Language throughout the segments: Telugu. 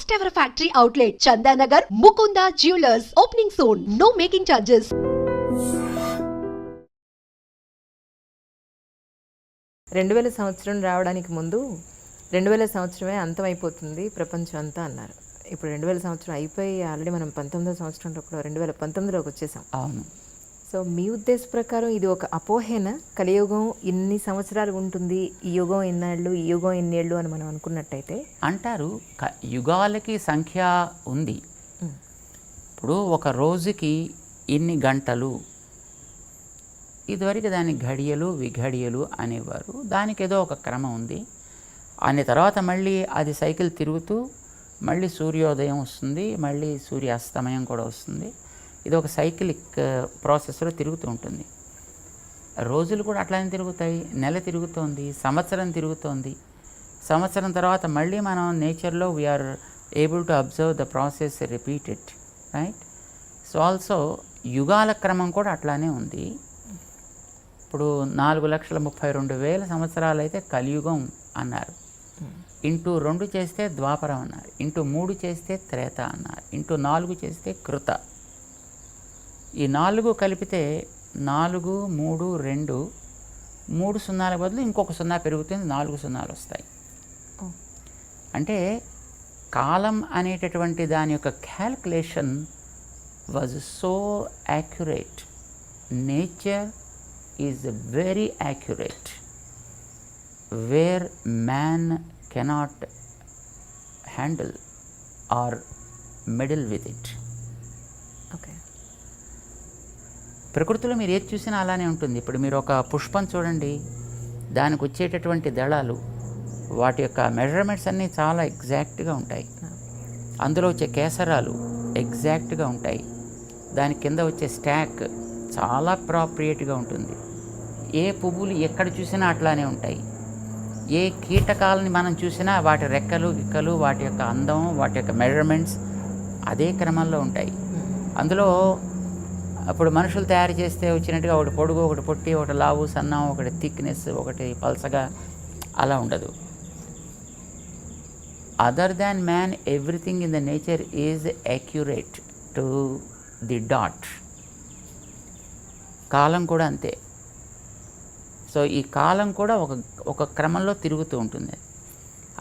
First ever factory outlet, Chandanagar, Mukunda Jewelers. Opening soon. No making charges. 2000 సంవత్సరం రావడానికి ముందు 2000 సంవత్సరమే అంతమైపోతుంది ప్రపంచం అంతా అన్నారు. ఇప్పుడు 2000 సంవత్సరం అయిపోయి ఆల్రెడీ మనం 19వ సంవత్సరంలో కూడా 2019లోకి వచ్చేసాం. అవును. సో మీ ఉద్దేశ ప్రకారం ఇది ఒక అపోహేన? కలియుగం ఇన్ని సంవత్సరాలు ఉంటుంది, ఈ యుగం ఇన్నేళ్ళు, ఈ యుగం ఇన్నేళ్ళు అని మనం అనుకున్నట్టయితే అంటారు. యుగాలకి సంఖ్య ఉంది. ఇప్పుడు ఒక రోజుకి ఇన్ని గంటలు, ఇదివరకు దాని ఘడియలు విఘడియలు అనేవారు. దానికి ఏదో ఒక క్రమం ఉంది. అనే తర్వాత మళ్ళీ అది సైకిల్ తిరుగుతూ మళ్ళీ సూర్యోదయం వస్తుంది, మళ్ళీ సూర్యాస్తమయం కూడా వస్తుంది. ఇది ఒక సైకిలిక్ ప్రాసెస్లో తిరుగుతూ ఉంటుంది. రోజులు కూడా అట్లానే తిరుగుతాయి. నెల తిరుగుతోంది, సంవత్సరం తిరుగుతోంది. సంవత్సరం తర్వాత మళ్ళీ మనం నేచర్లో we are able to observe the process repeated, right? So also యుగాల క్రమం కూడా అట్లానే ఉంది. ఇప్పుడు 4,32,000 సంవత్సరాలు అయితే కలియుగం అన్నారు. ఇంటూ 2 చేస్తే ద్వాపరం అన్నారు. ఇంటూ 3 చేస్తే త్రేత అన్నారు. ఇంటూ 4 చేస్తే కృత. ఈ 4 కలిపితే 4, 3, 2, 3 సున్నాల బదులు ఇంకొక 0 పెరుగుతుంది, 4 సున్నాలు వస్తాయి. అంటే కాలం అనేటటువంటి దాని యొక్క calculation was so accurate. Nature is very accurate, wear man cannot handle are meddle with it. Okay. ప్రకృతిలో మీరు ఏది చూసినా అలానే ఉంటుంది. ఇప్పుడు మీరు ఒక పుష్పం చూడండి, దానికి వచ్చేటటువంటి దళాలు, వాటి యొక్క మెజర్మెంట్స్ అన్నీ చాలా ఎగ్జాక్ట్గా ఉంటాయి. అందులో వచ్చే కేసరాలు ఎగ్జాక్ట్గా ఉంటాయి. దాని కింద వచ్చే స్టాక్ చాలా ప్రాప్రియేట్గా ఉంటుంది. ఏ పువ్వులు ఎక్కడ చూసినా అట్లానే ఉంటాయి. ఏ కీటకాలని మనం చూసినా వాటి రెక్కలు గిక్కలు, వాటి యొక్క అందం, వాటి యొక్క మెజర్మెంట్స్ అదే క్రమంలో ఉంటాయి. అందులో అప్పుడు మనుషులు తయారు చేస్తే వచ్చినట్టుగా ఒకటి పొడుగు, ఒకటి పొట్టి, ఒకటి లావు సన్నం, ఒకటి థిక్నెస్, ఒకటి పల్సగా అలా ఉండదు. Other than man everything in the nature is accurate to the dot. కాలం కూడా అంతే. సో ఈ కాలం కూడా ఒక క్రమంలో తిరుగుతూ ఉంటుంది.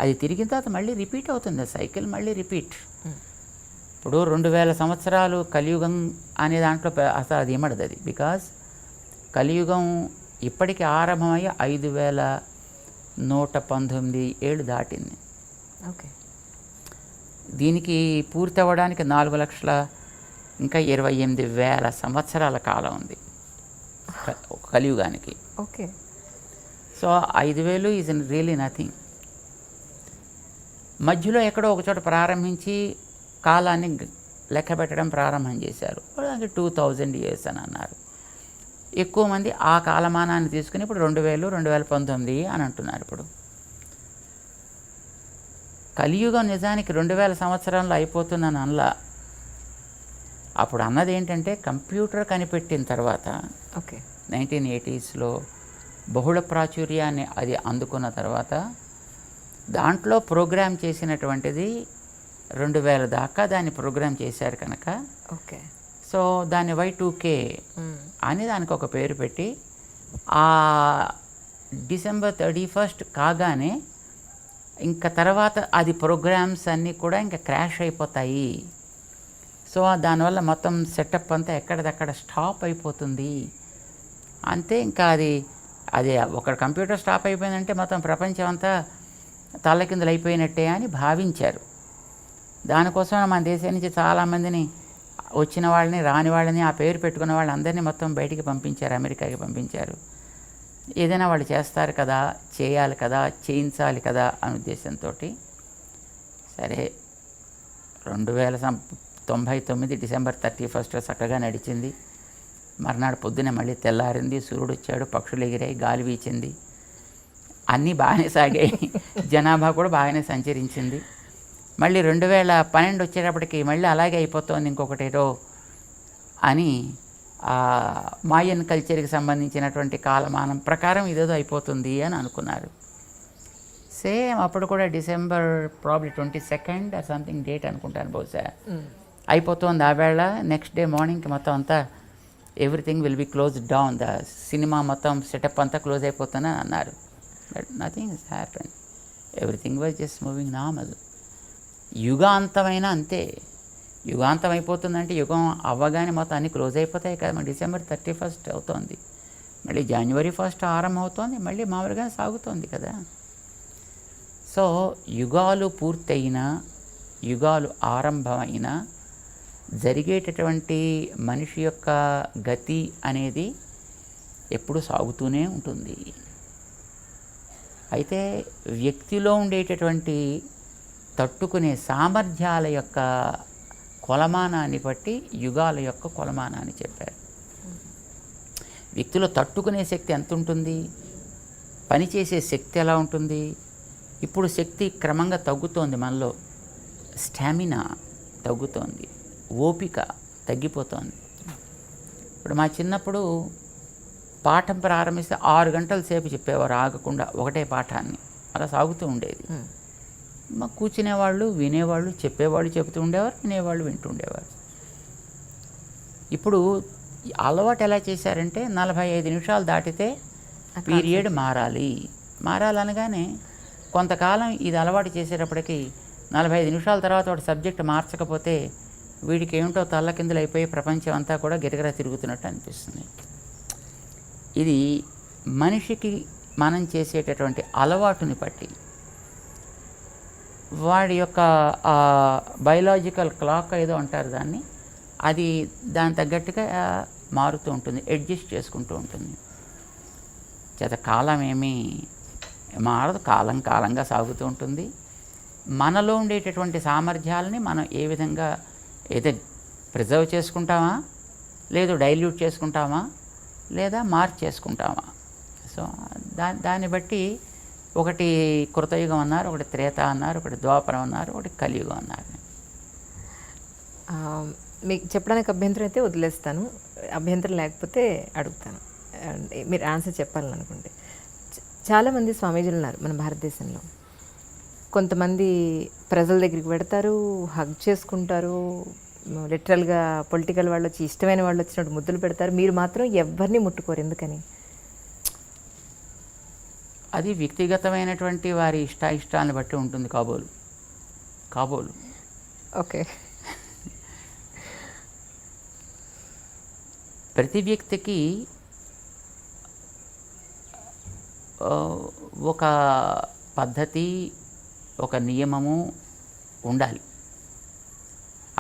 అది తిరిగిన తర్వాత మళ్ళీ రిపీట్ అవుతుంది. సైకిల్ మళ్ళీ రిపీట్. ఇప్పుడు 2000 సంవత్సరాలు కలియుగం అనే దాంట్లో అసలు అది ఏమడదు. అది బికాజ్ కలియుగం ఇప్పటికి ఆరంభమయ్యి 5,119 ఏళ్ళు దాటింది. ఓకే. దీనికి పూర్తి అవ్వడానికి 4,28,000 సంవత్సరాల కాలం ఉంది కలియుగానికి. Okay. So 5,000 is really nothing. మధ్యలో ఎక్కడో ఒకచోట ప్రారంభించి కాలాన్ని లెక్క పెట్టడం ప్రారంభం చేశారు. దానికి 2,000 years అని అన్నారు. ఎక్కువ మంది ఆ కాలమానాన్ని తీసుకుని ఇప్పుడు 2000, 2019 అని అంటున్నారు. ఇప్పుడు కలియుగం నిజానికి 2000 సంవత్సరంలో అయిపోతుందని అనలా. అప్పుడు అన్నది ఏంటంటే కంప్యూటర్ కనిపెట్టిన తర్వాత, ఓకే, 1980sలో బహుళ ప్రాచుర్యాన్ని అది అందుకున్న తర్వాత దాంట్లో ప్రోగ్రామ్ చేసినటువంటిది 2000 దాకా దాన్ని ప్రోగ్రామ్ చేశారు కనుక, ఓకే, సో దాన్ని Y2K అని దానికి ఒక పేరు పెట్టి, ఆ December 31st కాగానే ఇంకా తర్వాత అది ప్రోగ్రామ్స్ అన్నీ కూడా ఇంకా క్రాష్ అయిపోతాయి. సో దానివల్ల మొత్తం సెటప్ అంతా ఎక్కడిదక్కడ స్టాప్ అయిపోతుంది. అంతే. ఇంకా అది ఒక కంప్యూటర్ స్టాప్ అయిపోయిందంటే మొత్తం ప్రపంచం అంతా తల్లకిందులు అయిపోయినట్టే అని భావించారు. దానికోసం మన దేశం నుంచి చాలామందిని, వచ్చిన వాళ్ళని రాని వాళ్ళని, ఆ పేరు పెట్టుకున్న వాళ్ళందరినీ మొత్తం బయటికి పంపించారు, అమెరికాకి పంపించారు. ఏదైనా వాళ్ళు చేస్తారు కదా, చేయాలి కదా, చేయించాలి కదా అనే ఉద్దేశంతో. సరే, 2099 December 31st చక్కగా నడిచింది. మర్నాడు పొద్దునే మళ్ళీ తెల్లారింది, సూర్యుడు వచ్చాడు, పక్షులు ఎగిరాయి, గాలి వీచింది, అన్నీ బాగానే సాగాయి. జనాభా కూడా బాగానే సంచరించింది. మళ్ళీ 2012 వచ్చేటప్పటికి మళ్ళీ అలాగే అయిపోతుంది ఇంకొకటేటో అని మాయన్ కల్చర్కి సంబంధించినటువంటి కాలమానం ప్రకారం ఇదేదో అయిపోతుంది అని అనుకున్నారు. సేమ్ అప్పుడు కూడా December probably 22nd or something date అనుకుంటాను బహుశా. అయిపోతుంది ఆ వేళ. నెక్స్ట్ డే మార్నింగ్కి మొత్తం అంతా everything will be close down, the cinema మొత్తం సెటప్ అంతా క్లోజ్ అయిపోతుందని అన్నారు. But nothing is happen, everything was just moving normal. యుగాంతమైన అంతే. యుగాంతం అయిపోతుందంటే యుగం అవ్వగానే మొత్తం అన్నీ క్లోజ్ అయిపోతాయి కదా. మరి డిసెంబర్ 31st అవుతోంది, మళ్ళీ January 1st ఆరంభం అవుతోంది, మళ్ళీ మామూలుగా సాగుతోంది కదా. సో యుగాలు పూర్తయినా, యుగాలు ఆరంభమైనా జరిగేటటువంటి మనిషి యొక్క గతి అనేది ఎప్పుడు సాగుతూనే ఉంటుంది. అయితే వ్యక్తిలో ఉండేటటువంటి తట్టుకునే సామర్థ్యాల యొక్క కొలమానాన్ని బట్టి యుగాల యొక్క కొలమానాన్ని చెప్పారు. వ్యక్తిలో తట్టుకునే శక్తి ఎంత ఉంటుంది, పనిచేసే శక్తి ఎలా ఉంటుంది. ఇప్పుడు శక్తి క్రమంగా తగ్గుతోంది మనలో, స్టామినా తగ్గుతోంది, ఓపిక తగ్గిపోతోంది. ఇప్పుడు మా చిన్నప్పుడు పాఠం ప్రారంభిస్తే 6 గంటల సేపు చెప్పేవారు ఆగకుండా ఒకటే పాఠాన్ని, అలా సాగుతూ ఉండేది. మా కూర్చునేవాళ్ళు, వినేవాళ్ళు, చెప్పేవాళ్ళు చెబుతూ ఉండేవారు, వినేవాళ్ళు వింటూ ఉండేవారు. ఇప్పుడు అలవాటు ఎలా చేశారంటే 45 నిమిషాలు దాటితే పీరియడ్ మారాలనగానే కొంతకాలం ఇది అలవాటు చేసేటప్పటికి 45 నిమిషాల తర్వాత వాడు సబ్జెక్ట్ మార్చకపోతే వీడికి ఏమిటో తల్లకిందులు అయిపోయి ప్రపంచం అంతా కూడా గిరగిరా తిరుగుతున్నట్టు అనిపిస్తుంది. ఇది మనిషికి మనం చేసేటటువంటి అలవాటుని బట్టి వాడి యొక్క బయలాజికల్ క్లాక్ ఏదో అంటారు దాన్ని, అది దాని తగ్గట్టుగా మారుతూ ఉంటుంది, అడ్జస్ట్ చేసుకుంటూ ఉంటుంది. చేత కాలం ఏమీ మారదు, కాలంగా సాగుతూ ఉంటుంది. మనలో ఉండేటటువంటి సామర్థ్యాలని మనం ఏ విధంగా ఏదో ప్రిజర్వ్ చేసుకుంటామా, లేదు డైల్యూట్ చేసుకుంటామా, లేదా మార్చేసుకుంటామా. సో దాన్ని బట్టి ఒకటి కృతయుగం అన్నారు, ఒకటి త్రేత అన్నారు, ఒకటి ద్వాపరం అన్నారు, ఒకటి కలియుగం అన్నారు. మీకు చెప్పడానికి అభ్యంతరం అయితే వదిలేస్తాను, అభ్యంతరం లేకపోతే అడుగుతాను, మీరు ఆన్సర్ చెప్పాలని అనుకుంటే. చాలామంది స్వామీజీలు ఉన్నారు మన భారతదేశంలో. కొంతమంది ప్రజల దగ్గరికి పెడతారు, హగ్ చేసుకుంటారు, లిటరల్గా పొలిటికల్ వాళ్ళు వచ్చి ఇష్టమైన వాళ్ళు వచ్చినట్టు ముద్దులు పెడతారు. మీరు మాత్రం ఎవరిని ముట్టుకోరు, ఎందుకని? అది వ్యక్తిగతమైనటువంటి వారి ఇష్టాలను బట్టి ఉంటుంది కాబోలు. ఓకే. ప్రతి వ్యక్తికి ఒక పద్ధతి, ఒక నియమము ఉండాలి.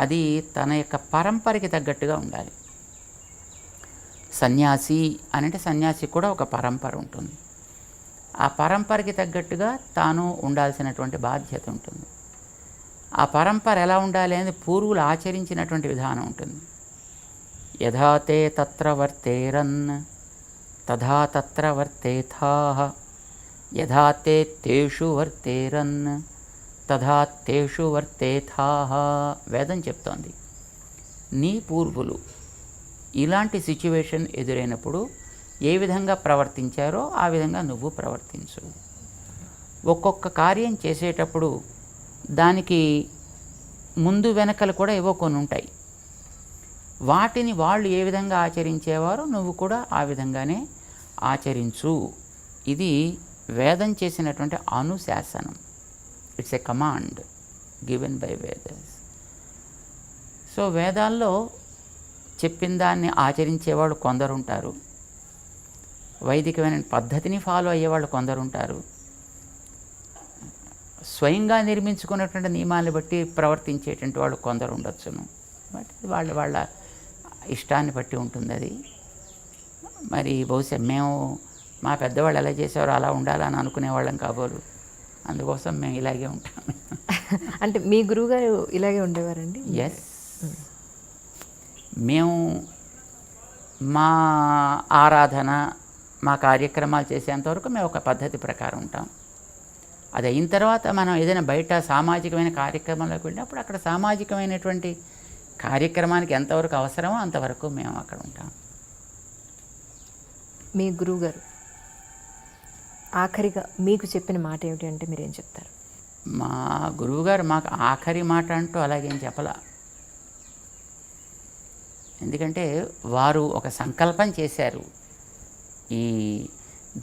అది తన యొక్క పరంపరకి తగ్గట్టుగా ఉండాలి. సన్యాసి అంటే సన్యాసి కూడా ఒక పరంపర ఉంటుంది. ఆ పరంపరకి తగ్గట్టుగా తాను ఉండాల్సినటువంటి బాధ్యత ఉంటుంది. ఆ పరంపర ఎలా ఉండాలి అనేది పూర్వులు ఆచరించినటువంటి విధానం ఉంటుంది. యథా తే తత్ర వర్తేరన్ తథా తత్ర వర్తేథాః, యథా తే తేషు వర్తేరన్ తథా తేషు వర్తేథాః. వేదం చెప్తోంది, నీ పూర్వులు ఇలాంటి సిచ్యువేషన్ ఎదురైనప్పుడు ఏ విధంగా ప్రవర్తించారో ఆ విధంగా నువ్వు ప్రవర్తించు. ఒక్కొక్క కార్యం చేసేటప్పుడు దానికి ముందు వెనకలు కూడా ఏవో కొన్ని ఉంటాయి. వాటిని వాళ్ళు ఏ విధంగా ఆచరించేవారో నువ్వు కూడా ఆ విధంగానే ఆచరించు. ఇది వేదం చేసినటువంటి అనుశాసనం. It's a command given by Vedas. So వేదాల్లో చెప్పిన దాన్ని ఆచరించేవాళ్ళు కొందరుంటారు, వైదికమైన పద్ధతిని ఫాలో అయ్యేవాళ్ళు కొందరుంటారు, స్వయంగా నిర్మించుకున్నటువంటి నియమాలను బట్టి ప్రవర్తించేటువంటి వాళ్ళు కొందరు ఉండొచ్చును. బట్ వాళ్ళ ఇష్టాన్ని బట్టి ఉంటుంది అది. మరి బహుశా మేము మా పెద్దవాళ్ళు ఎలా చేసేవారో అలా ఉండాలని అనుకునేవాళ్ళం కాబోలు, అందుకోసం మేము ఇలాగే ఉంటాం. అంటే మీ గురువుగారు ఇలాగే ఉండేవారండి? ఎస్, మేము మా ఆరాధన, మా కార్యక్రమాలు చేసేంతవరకు మేము ఒక పద్ధతి ప్రకారం ఉంటాం. అది అయిన తర్వాత మనం ఏదైనా బయట సామాజికమైన కార్యక్రమాలకు వెళ్ళినప్పుడు అక్కడ సామాజికమైనటువంటి కార్యక్రమానికి ఎంతవరకు అవసరమో అంతవరకు మేము అక్కడ ఉంటాం. మీ గురువుగారు ఆఖరిగా మీకు చెప్పిన మాట ఏమిటి అంటే మీరేం చెప్తారు? మా గురువుగారు మాకు ఆఖరి మాట అంటూ అలాగేం చెప్పలా. ఎందుకంటే వారు ఒక సంకల్పం చేశారు, ఈ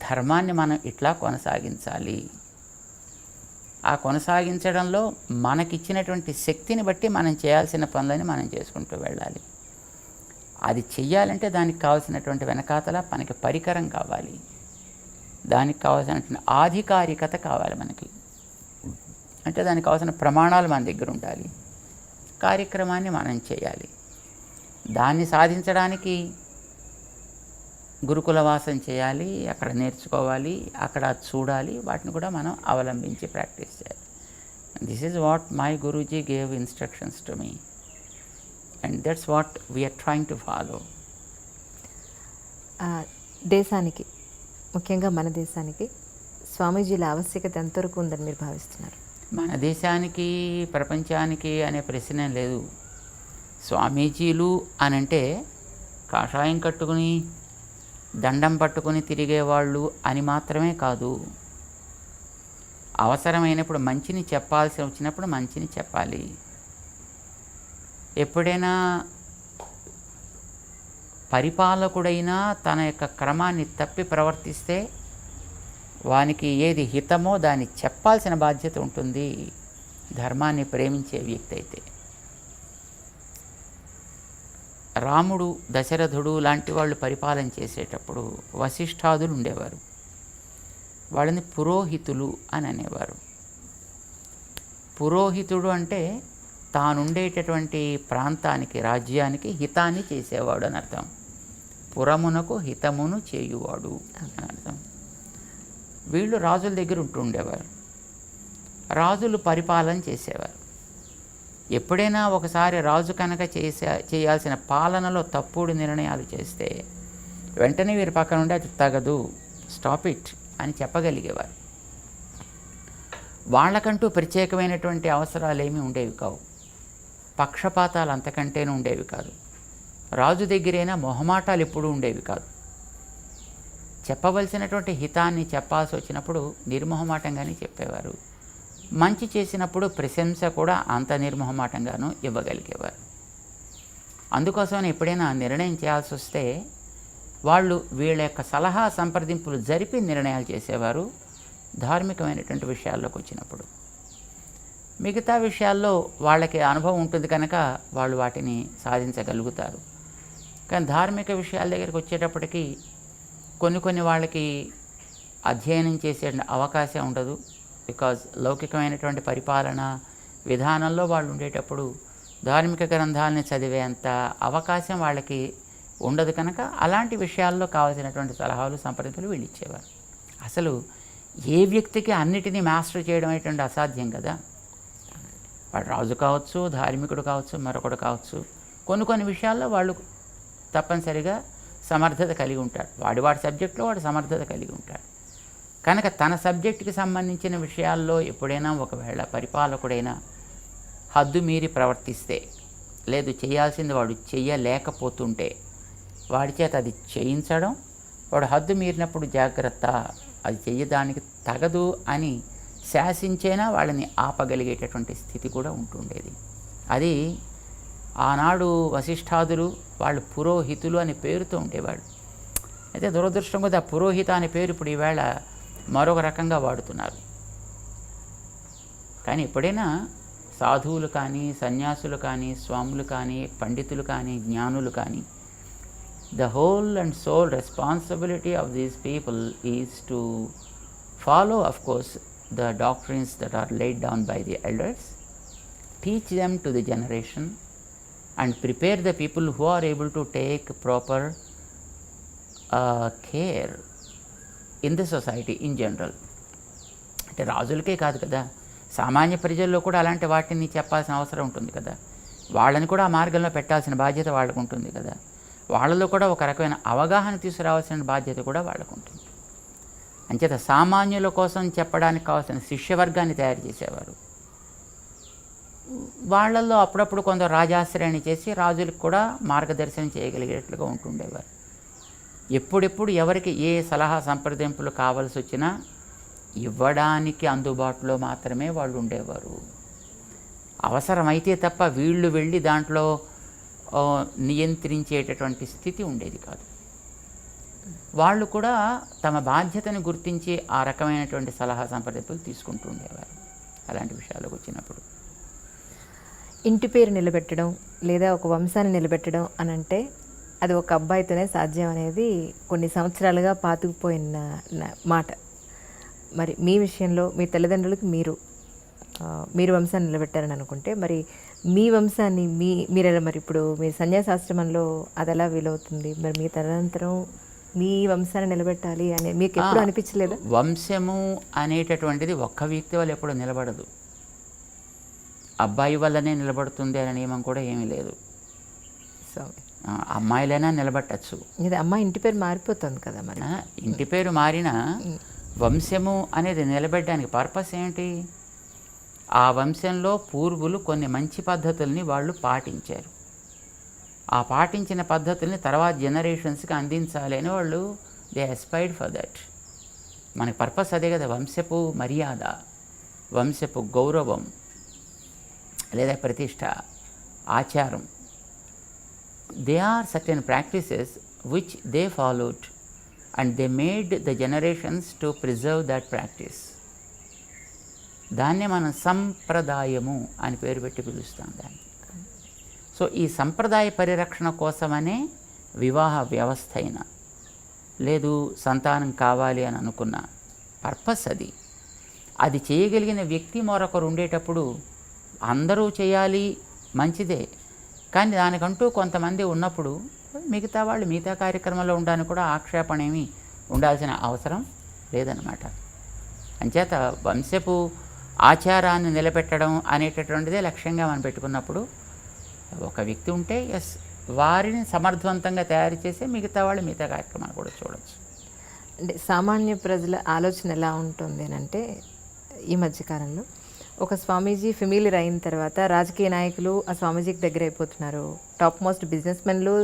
ధర్మాన్ని మనం ఇట్లా కొనసాగించాలి. ఆ కొనసాగించడంలో మనకిచ్చినటువంటి శక్తిని బట్టి మనం చేయాల్సిన పనులని మనం చేసుకుంటూ వెళ్ళాలి. అది చెయ్యాలంటే దానికి కావాల్సినటువంటి వెనకాతల మనకి పరికరం కావాలి, దానికి కావాల్సినటువంటి ఆధికారికత కావాలి మనకి. అంటే దానికి కావాల్సిన ప్రమాణాలు మన దగ్గర ఉండాలి, కార్యక్రమాన్ని మనం చేయాలి. దాన్ని సాధించడానికి గురుకులవాసం చేయాలి, అక్కడ నేర్చుకోవాలి, అక్కడ చూడాలి, వాటిని కూడా మనం అవలంబించి ప్రాక్టీస్ చేయాలి. This is what my Guruji gave instructions to me, and that's what we are trying to follow. దేశానికి, ముఖ్యంగా మన దేశానికి స్వామీజీల ఆవశ్యకత ఎంతవరకు ఉందని మీరు భావిస్తున్నారు? మన దేశానికి, ప్రపంచానికి అనే ప్రశ్నే లేదు. స్వామీజీలు అనంటే కాషాయం కట్టుకుని దండం పట్టుకుని తిరిగేవాళ్ళు అని మాత్రమే కాదు. అవసరమైనప్పుడు మంచిని చెప్పాల్సి వచ్చినప్పుడు మంచిని చెప్పాలి. ఎప్పుడైనా పరిపాలకుడైనా తన యొక్క క్రమాన్ని తప్పి ప్రవర్తిస్తే వానికి ఏది హితమో దాన్ని చెప్పాల్సిన బాధ్యత ఉంటుంది, ధర్మాన్ని ప్రేమించే వ్యక్తి అయితే. రాముడు, దశరథుడు లాంటి వాళ్ళు పరిపాలన చేసేటప్పుడు వశిష్ఠాదులు ఉండేవారు. వాళ్ళని పురోహితులు అని అనేవారు. పురోహితుడు అంటే తానుండేటటువంటి ప్రాంతానికి, రాజ్యానికి హితాన్ని చేసేవాడు అని అర్థం. పురమునకు హితమును చేయువాడు అని అర్థం. వీళ్ళు రాజుల దగ్గర ఉంటుండేవారు, రాజులు పరిపాలన చేసేవారు. ఎప్పుడైనా ఒకసారి రాజు కనుక చేయాల్సిన పాలనలో తప్పుడు నిర్ణయాలు చేస్తే వెంటనే వీరి పక్కన ఉండి అది తగదు, స్టాప్ ఇట్ అని చెప్పగలిగేవారు. వాళ్ళకంటూ ప్రత్యేకమైనటువంటి అవసరాలు ఏమీ ఉండేవి కావు, పక్షపాతాలు అంతకంటేనూ ఉండేవి కాదు. రాజు దగ్గరైనా మొహమాటాలు ఎప్పుడూ ఉండేవి కాదు. చెప్పవలసినటువంటి హితాన్ని చెప్పాల్సి వచ్చినప్పుడు నిర్మొహమాటంగానే చెప్పేవారు. మంచి చేసినప్పుడు ప్రశంస కూడా అంత నిర్మొహమాటంగానూ ఇవ్వగలిగేవారు. అందుకోసమని ఎప్పుడైనా నిర్ణయం చేయాల్సి వస్తే వాళ్ళు వీళ్ళ యొక్క సలహా సంప్రదింపులు జరిపి నిర్ణయాలు చేసేవారు ధార్మికమైనటువంటి విషయాల్లోకి వచ్చినప్పుడు. మిగతా విషయాల్లో వాళ్ళకి అనుభవం ఉంటుంది కనుక వాళ్ళు వాటిని సాధించగలుగుతారు. కానీ ధార్మిక విషయాల దగ్గరికి వచ్చేటప్పటికి కొన్ని వాళ్ళకి అధ్యయనం చేసే అవకాశం ఉండదు. బికాజ్ లౌకికమైనటువంటి పరిపాలన విధానంలో వాళ్ళు ఉండేటప్పుడు ధార్మిక గ్రంథాలని చదివేంత అవకాశం వాళ్ళకి ఉండదు కనుక అలాంటి విషయాల్లో కావాల్సినటువంటి సలహాలు, సంప్రదింపులు వీళ్ళు ఇచ్చేవారు. అసలు ఏ వ్యక్తికి అన్నిటినీ మాస్టర్ చేయడం అనేటువంటి అసాధ్యం కదా. వాడు రాజు కావచ్చు, ధార్మికుడు కావచ్చు, మరొకడు కావచ్చు. కొన్ని విషయాల్లో వాళ్ళు తప్పనిసరిగా సమర్థత కలిగి ఉంటాడు. వాడి సబ్జెక్టులో వాడు సమర్థత కలిగి ఉంటాడు కనుక తన సబ్జెక్టుకి సంబంధించిన విషయాల్లో ఎప్పుడైనా ఒకవేళ పరిపాలకుడైనా హద్దు మీరి ప్రవర్తిస్తే, లేదు చేయాల్సింది వాడు చెయ్యలేకపోతుంటే వాడి చేత అది చేయించడం, వాడు హద్దు మీరినప్పుడు జాగ్రత్త, అది చెయ్యడానికి తగదు అని శాసించేనా వాళ్ళని ఆపగలిగేటటువంటి స్థితి కూడా ఉంటుండేది. అది ఆనాడు వశిష్ఠాదులు వాళ్ళు పురోహితులు అనే పేరుతో ఉండేవాడు. అయితే దురదృష్టం కొద్ది ఆ పురోహిత అనే పేరు ఇప్పుడు ఈవేళ మరొక రకంగా వాడుతున్నారు. కానీ ఎప్పుడైనా సాధువులు కానీ, సన్యాసులు కానీ, స్వాములు కానీ, పండితులు కానీ, జ్ఞానులు కానీ, the whole and sole responsibility of these people is to follow, of course, the doctrines that are laid down by the elders, teach them to the generation, and prepare the people who are able to take proper care in the society in general. అంటే రాజులకే కాదు కదా, సామాన్య ప్రజల్లో కూడా అలాంటి వాటిని చెప్పాల్సిన అవసరం ఉంటుంది కదా. వాళ్ళని కూడా ఆ మార్గంలో పెట్టాల్సిన బాధ్యత వాళ్ళకు ఉంటుంది కదా. వాళ్ళలో కూడా ఒక రకమైన అవగాహన తీసుకురావాల్సిన బాధ్యత కూడా వాళ్ళకు ఉంటుంది. అంచేత సామాన్యుల కోసం చెప్పడానికి కావాల్సిన శిష్యవర్గాన్ని తయారు చేసేవారు. వాళ్ళల్లో అప్పుడప్పుడు కొందరు రాజాశ్రయాన్ని చేసి రాజులకు కూడా మార్గదర్శనం చేయగలిగేట్లుగా ఉంటుండేవారు. ఎప్పుడెప్పుడు ఎవరికి ఏ సలహా సంప్రదింపులు కావాల్సి వచ్చినా ఇవ్వడానికి అందుబాటులో మాత్రమే వాళ్ళు ఉండేవారు. అవసరమైతే తప్ప వీళ్ళు వెళ్ళి దాంట్లో నియంత్రించేటటువంటి స్థితి ఉండేది కాదు. వాళ్ళు కూడా తమ బాధ్యతను గుర్తించి ఆ రకమైనటువంటి సలహా సంప్రదింపులు తీసుకుంటూ ఉండేవారు అలాంటి విషయాలకు వచ్చినప్పుడు. ఇంటి పేరు నిలబెట్టడం లేదా ఒక వంశాన్ని నిలబెట్టడం అని అంటే అది ఒక అబ్బాయితోనే సాధ్యం అనేది కొన్ని సంవత్సరాలుగా పాతుకుపోయిన మాట. మరి మీ విషయంలో మీ తల్లిదండ్రులకి మీరు వంశాన్ని నిలబెట్టారని అనుకుంటే మరి మీ వంశాన్ని మీరెలా మరి ఇప్పుడు మీ సన్యాసాశ్రమంలో అది ఎలా వీలవుతుంది? మరి మీ తదనంతరం మీ వంశాన్ని నిలబెట్టాలి అని మీకు ఎప్పుడు అనిపించలేదా? వంశము అనేటటువంటిది ఒక్క వ్యక్తి వల్ల ఎప్పుడు నిలబడదు. అబ్బాయి వల్లనే నిలబడుతుంది అనే నియమం కూడా ఏమీ లేదు. సో అమ్మాయిలైనా నిలబెట్టచ్చు. ఇది అమ్మాయి ఇంటి పేరు మారిపోతుంది కదా. మరి ఇంటి పేరు మారినా వంశము అనేది నిలబెట్టడానికి పర్పస్ ఏంటి? ఆ వంశంలో పూర్వులు కొన్ని మంచి పద్ధతుల్ని వాళ్ళు పాటించారు. ఆ పాటించిన పద్ధతుల్ని తర్వాత జనరేషన్స్కి అందించాలి అని వాళ్ళు దే అస్పైర్డ్ ఫర్ దట్. మనకి పర్పస్ అదే కదా, వంశపు మర్యాద, వంశపు గౌరవం లేదా ప్రతిష్ట, ఆచారం. They are certain practices which they followed and they made the generations to preserve that practice. దాన్నే మనం సంప్రదాయము అని పేరు పెట్టి పిలుస్తాం దాన్ని. సో ఈ సంప్రదాయ పరిరక్షణ కోసమనే వివాహ వ్యవస్థ అయినా లేదు సంతానం కావాలి అని అనుకున్న పర్పస్ అది. అది చేయగలిగిన వ్యక్తి మరొకరు ఉండేటప్పుడు అందరూ చేయాలి మంచిదే, కానీ దానికంటూ కొంతమంది ఉన్నప్పుడు మిగతా వాళ్ళు మిగతా కార్యక్రమంలో ఉండడానికి కూడా ఆక్షేపణ ఏమీ ఉండాల్సిన అవసరం లేదన్నమాట. అంచేత వంశపు ఆచారాన్ని నిలబెట్టడం అనేటటువంటిదే లక్ష్యంగా మనం పెట్టుకున్నప్పుడు ఒక వ్యక్తి ఉంటే వారిని సమర్థవంతంగా తయారు చేసి మిగతా వాళ్ళు మిగతా కార్యక్రమాలు కూడా చూడవచ్చు. అంటే సామాన్య ప్రజల ఆలోచన ఎలా ఉంటుంది అని అంటే ఈ మధ్యకాలంలో ఒక స్వామీజీ ఫెమిలియర్ అయిన తర్వాత రాజకీయ నాయకులు ఆ స్వామీజీకి దగ్గర అయిపోతున్నారు, టాప్ మోస్ట్ బిజినెస్ మెన్లు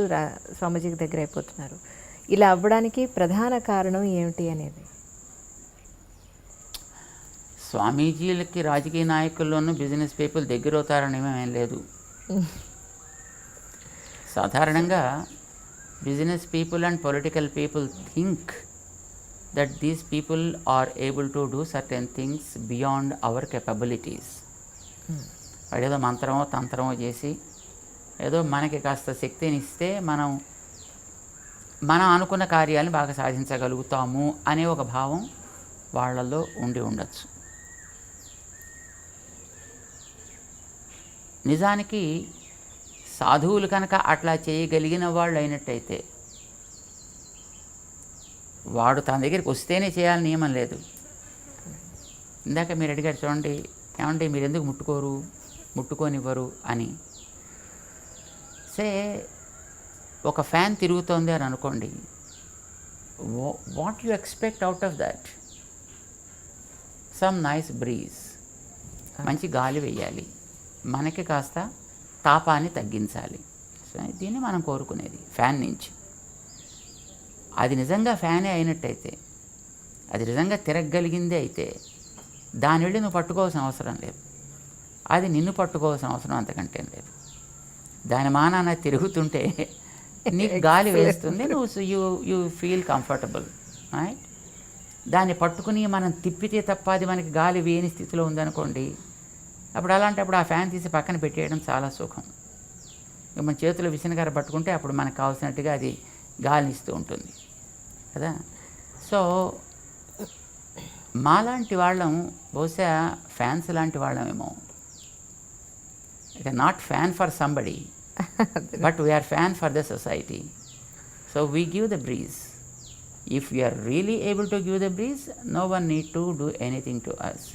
స్వామీజీకి దగ్గర అయిపోతున్నారు. ఇలా అవ్వడానికి ప్రధాన కారణం ఏమిటి అనేది? స్వామీజీలకి రాజకీయ నాయకుల్లోనూ బిజినెస్ పీపుల్ దగ్గర అవుతారని ఏం లేదు. సాధారణంగా business people and political people think that these people are able to do certain things beyond our capabilities. వాడేదో మంత్రమో తంత్రమో చేసి ఏదో మనకి కాస్త శక్తిని ఇస్తే మనం అనుకున్న కార్యాలను బాగా సాధించగలుగుతాము అనే ఒక భావం వాళ్ళల్లో ఉండి ఉండొచ్చు. నిజానికి సాధువులు కనుక అట్లా చేయగలిగిన వాళ్ళు అయినట్టయితే వాడు తన దగ్గరికి వస్తేనే చేయాలని నియమం లేదు. ఇందాక మీరు అడిగారు చూడండి, ఏమంటే మీరు ఎందుకు ముట్టుకోనివ్వరు అని. ఒక ఫ్యాన్ తిరుగుతోంది అని అనుకోండి, what you expect out of that? Some nice breeze, మంచి గాలి వేయాలి, మనకి కాస్త తాపాన్ని తగ్గించాలి. సో దీన్ని మనం కోరుకునేది ఫ్యాన్ నుంచి. అది నిజంగా ఫ్యానే అయినట్టయితే, అది నిజంగా తిరగగలిగిందే అయితే దాని వెళ్ళి నువ్వు పట్టుకోవాల్సిన అవసరం లేదు. అది నిన్ను పట్టుకోవాల్సిన అవసరం అంతకంటే లేదు. దాని మానాన తిరుగుతుంటే నీకు గాలి వేస్తుంది, నువ్వు యూ ఫీల్ కంఫర్టబుల్, రైట్? దాన్ని పట్టుకుని మనం తిప్పితే తప్ప అది మనకి గాలి వేయని స్థితిలో ఉందనుకోండి, అప్పుడు అలాంటప్పుడు ఆ ఫ్యాన్ తీసి పక్కన పెట్టేయడం చాలా సుఖం. మన చేతిలో విసనకర్ర పట్టుకుంటే అప్పుడు మనకు కావాల్సినట్టుగా అది గాలినిస్తూ ఉంటుంది కదా. సో మాలాంటి వాళ్ళం బహుశా ఫ్యాన్స్ లాంటి వాళ్ళమేమో. It not fan for somebody but we are fan for the society. So we give the breeze. If we are really able to give the breeze, no one need to do anything to us.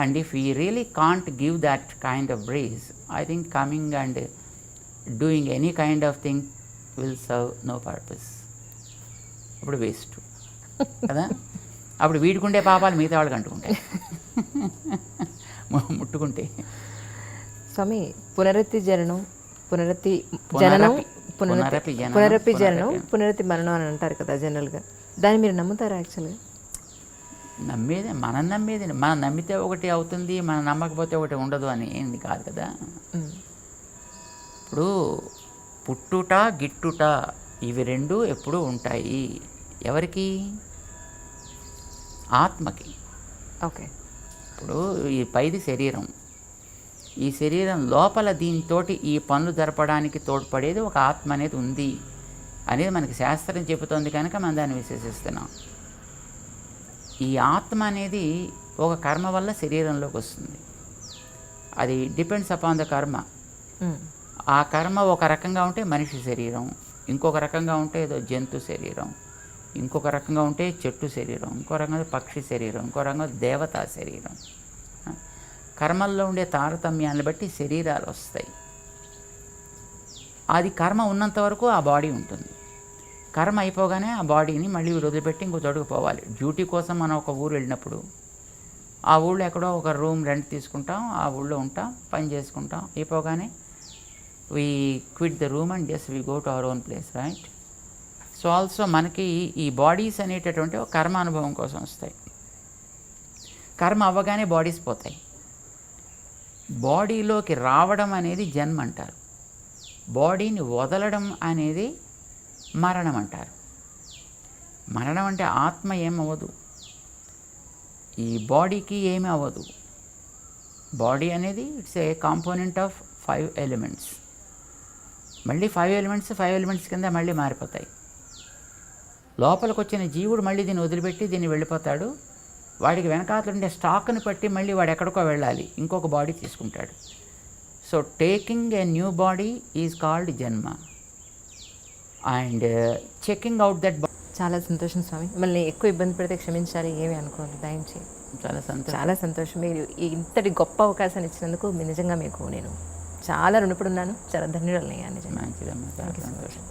And if we really can't give that kind of breeze, I think coming and doing any kind of thing will serve no purpose. అప్పుడు వేస్ట్ కదా. అప్పుడు వీడుకుంటే పాపాలు మిగతా వాళ్ళకి అంటుకుంటాయి ముట్టుకుంటే. స్వామి, పునరపి జననం, పునరపి మరణం అని అంటారు కదా జనరల్గా. దాన్ని మీరు నమ్ముతారా? యాక్చువల్గా నమ్మేది మనం నమ్మితే ఒకటి అవుతుంది, మనం నమ్మకపోతే ఒకటి ఉండదు అని ఏంది కాదు కదా. ఇప్పుడు పుట్టుట గిట్టుట ఇవి రెండు ఎప్పుడూ ఉంటాయి. ఎవరికి? ఆత్మకి. ఓకే. ఇప్పుడు ఈ పైది శరీరం, ఈ శరీరం లోపల దీంతోటి ఈ పనులు జరపడానికి తోడ్పడేది ఒక ఆత్మ అనేది ఉంది అనేది మనకి శాస్త్రం చెబుతోంది కనుక మనం దాన్ని విశ్వసిస్తున్నాం. ఈ ఆత్మ అనేది ఒక కర్మ వల్ల శరీరంలోకి వస్తుంది. అది డిపెండ్స్ అపాన్ ద కర్మ. ఆ కర్మ ఒక రకంగా ఉంటే మనిషి శరీరం, ఇంకొక రకంగా ఉంటే ఏదో జంతు శరీరం, ఇంకొక రకంగా ఉంటే చెట్టు శరీరం, ఇంకో రకంగా పక్షి శరీరం, ఇంకో రకంగా దేవతా శరీరం. కర్మల్లో ఉండే తారతమ్యాన్ని బట్టి శరీరాలు వస్తాయి. అది కర్మ ఉన్నంత వరకు ఆ బాడీ ఉంటుంది. కర్మ అయిపోగానే ఆ బాడీని మళ్ళీ వదిలిపెట్టి ఇంకో చోటుకు పోవాలి. డ్యూటీ కోసం మనం ఒక ఊరు వెళ్ళినప్పుడు ఆ ఊళ్ళో ఎక్కడో ఒక రూమ్ రెంట్ తీసుకుంటాం, ఆ ఊళ్ళో ఉంటాం, పని చేసుకుంటాం. అయిపోగానే we quit the room and just we go to our own place, right? So also మనకి ఈ బాడీస్ అనేటటువంటి ఒక కర్మ అనుభవం కోసం వస్తాయి. కర్మ అవ్వగానే బాడీస్ పోతాయి. బాడీలోకి రావడం అనేది జన్మ అంటారు, బాడీని వదలడం అనేది మరణం అంటారు. మరణం అంటే ఆత్మ ఏమవ్వదు, ఈ బాడీకి ఏమీ అవ్వదు. బాడీ అనేది it's a component of 5 elements. మళ్ళీ 5 ఎలిమెంట్స్ కింద మళ్ళీ మారిపోతాయి. లోపలికి వచ్చిన జీవుడు మళ్ళీ దీన్ని వదిలిపెట్టి దీన్ని వెళ్ళిపోతాడు. వాడికి వెనకాతలు ఉండే స్టాక్ని బట్టి మళ్ళీ వాడు ఎక్కడికో వెళ్ళాలి, ఇంకొక బాడీ తీసుకుంటాడు. So taking a new body is called జన్మ అండ్ చెకింగ్ అవుట్ దట్. చాలా సంతోషం స్వామి. మిమ్మల్ని ఎక్కువ ఇబ్బంది పెడితే క్షమించాలి, ఏమి అనుకోవద్దు దయించి. చాలా సంతోషం. మీరు ఇంతటి గొప్ప అవకాశాన్ని ఇచ్చినందుకు నిజంగా మీకు నేను చాలా రుణపడి ఉన్నాను. చాలా ధన్యవాదాలు. నిజంగా మంచిదమ్మా, చాలా సంతోషం.